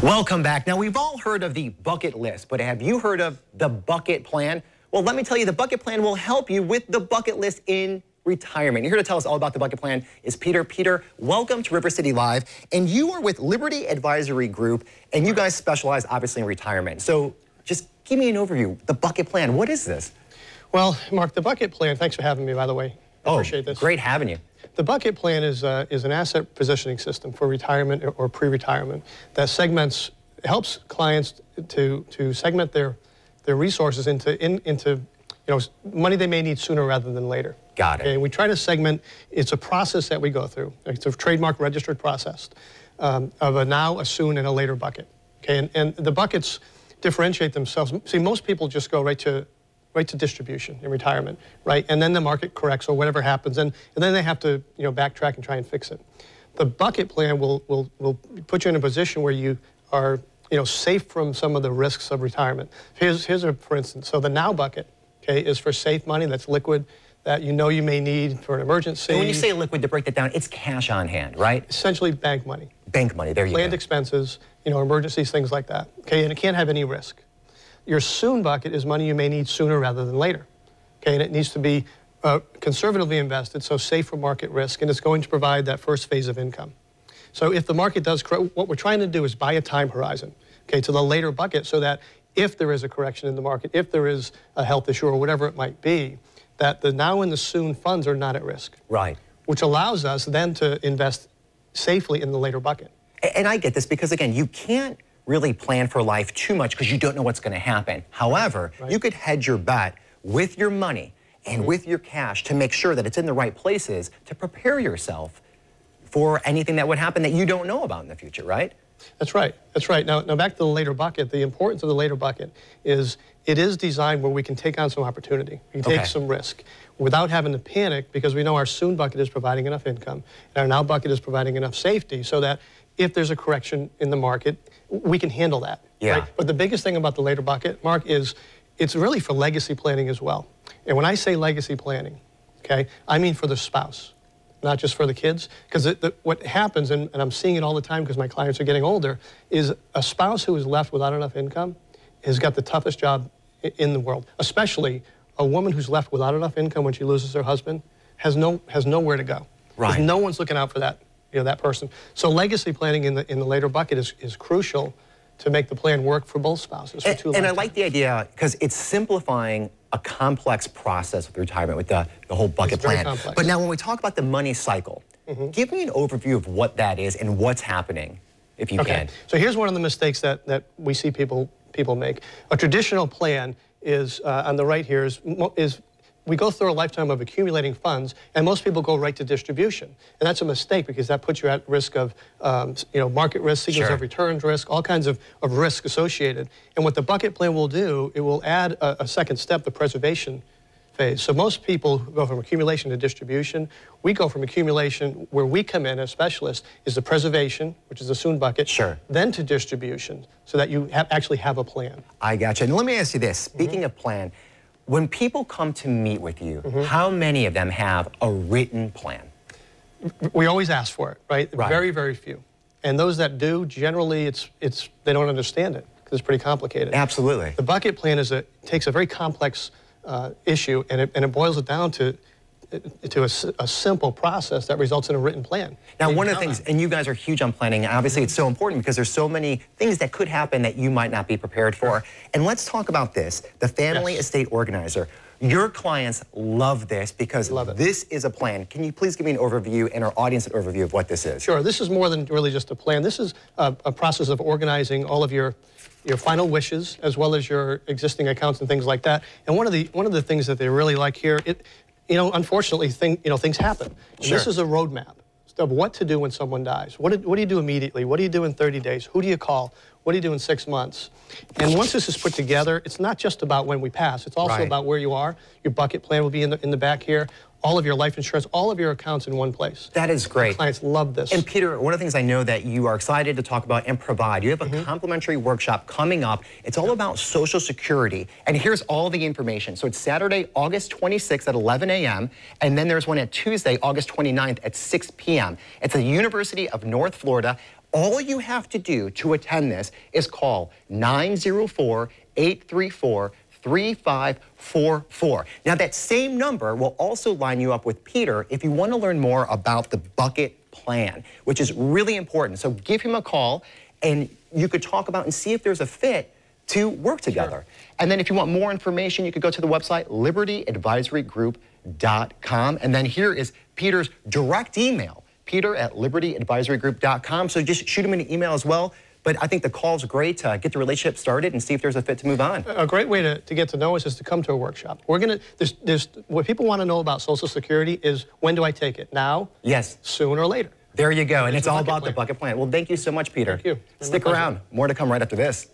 Welcome back. Now, we've all heard of the bucket list, but have you heard of the bucket plan? Well, let me tell you, the bucket plan will help you with the bucket list in retirement. Here to tell us all about the bucket plan is Peter. Peter, welcome to River City Live. And you are with Liberty Advisory Group, and you guys specialize obviously in retirement. So just give me an overview. The bucket plan, what is this? Well, Mark, the bucket plan, thanks for having me, by the way. I appreciate this. Great having you. The bucket plan is an asset positioning system for retirement or pre-retirement that helps clients to segment their resources into money they may need sooner rather than later. Got it. Okay? We try to segment. It's a process that we go through. It's a trademark registered process of a now, a soon, and a later bucket. Okay, and the buckets differentiate themselves. See, most people just go right to distribution in retirement, right? And then the market corrects or whatever happens, and then they have to backtrack and try and fix it. The bucket plan will put you in a position where you are safe from some of the risks of retirement. Here's for instance, so the now bucket, okay, is for safe money that's liquid, that you may need for an emergency. And when you say liquid, to break that down, it's cash on hand, right? Essentially bank money. Bank money, there you go. Planned expenses, emergencies, things like that, okay? And it can't have any risk. Your soon bucket is money you may need sooner rather than later, okay? And it needs to be conservatively invested, so safe from market risk, and it's going to provide that first phase of income. So if the market does correct, what we're trying to do is buy a time horizon, okay, to the later bucket, so that if there is a correction in the market, if there is a health issue or whatever it might be, that the now and the soon funds are not at risk. Right. Which allows us then to invest safely in the later bucket. And I get this because, again, you can't really plan for life too much because you don't know what's going to happen. However, you could hedge your bet with your money and with your cash to make sure that it's in the right places to prepare yourself for anything that would happen that you don't know about in the future, right? That's right. That's right. Now back to the later bucket. The importance of the later bucket is it is designed where we can take on some opportunity. We can take some risk without having to panic, because we know our soon bucket is providing enough income and our now bucket is providing enough safety so that if there's a correction in the market, we can handle that. Yeah. Right? But the biggest thing about the later bucket, Mark, is it's really for legacy planning as well. And when I say legacy planning, okay, I mean for the spouse, not just for the kids. Because what happens, and I'm seeing it all the time because my clients are getting older, is a spouse who is left without enough income has got the toughest job in the world. Especially a woman who's left without enough income when she loses her husband has nowhere to go. Right. No one's looking out for that, that person. So legacy planning in the later bucket is crucial to make the plan work for both spouses. And I like the idea because it's simplifying a complex process with retirement with the whole bucket plan. Complex. But now when we talk about the money cycle, give me an overview of what that is and what's happening, if you can. So here's one of the mistakes that we see people make. A traditional plan is, on the right here, is we go through a lifetime of accumulating funds, and most people go right to distribution. And that's a mistake because that puts you at risk of market risk, signals of returns risk, all kinds of risk associated. And what the bucket plan will do, it will add a second step, the preservation phase. So most people go from accumulation to distribution. We go from accumulation, where we come in as specialists, is the preservation, which is the soon bucket, then to distribution, so that you actually have a plan. I gotcha. And let me ask you this. Speaking of plan, when people come to meet with you, how many of them have a written plan? We always ask for it, right? Very, very few. And those that do, generally, they don't understand it because it's pretty complicated. Absolutely. The bucket plan takes a very complex issue and it boils it down to a simple process that results in a written plan. Now, one of the things, and you guys are huge on planning, and obviously it's so important because there's so many things that could happen that you might not be prepared for. And let's talk about this, the Family Estate Organizer. Your clients love this because this is a plan. Can you please give me an overview and our audience an overview of what this is? Sure. This is more than really just a plan. This is a process of organizing all of your final wishes as well as your existing accounts and things like that. And one of the things that they really like here, unfortunately, things happen. This is a roadmap of what to do when someone dies. What do you do immediately? What do you do in 30 days? Who do you call? What do you do in 6 months? And once this is put together, it's not just about when we pass. It's also about where you are. Your bucket plan will be in the back here. All of your life insurance, all of your accounts in one place. That is great. Clients love this. And Peter, one of the things I know that you are excited to talk about and provide, you have a complimentary workshop coming up. It's all about Social Security. And here's all the information. So it's Saturday, August 26th at 11 a.m. And then there's one at Tuesday, August 29th at 6 p.m. It's at the University of North Florida. All you have to do to attend this is call 904-834-3544. Now, that same number will also line you up with Peter if you want to learn more about the bucket plan, which is really important. So give him a call, and you could talk about and see if there's a fit to work together. Sure. And then if you want more information, you could go to the website libertyadvisorygroup.com. And then here is Peter's direct email, peter@libertyadvisorygroup.com. So just shoot him an email as well. But I think the call's great to get the relationship started and see if there's a fit to move on. A great way to get to know us is to come to a workshop. We're gonna, what people want to know about Social Security is, when do I take it? Now? Yes. Soon or later? There you go. And it's all about the bucket plan. Well, thank you so much, Peter. Thank you. Stick around. More to come right after this.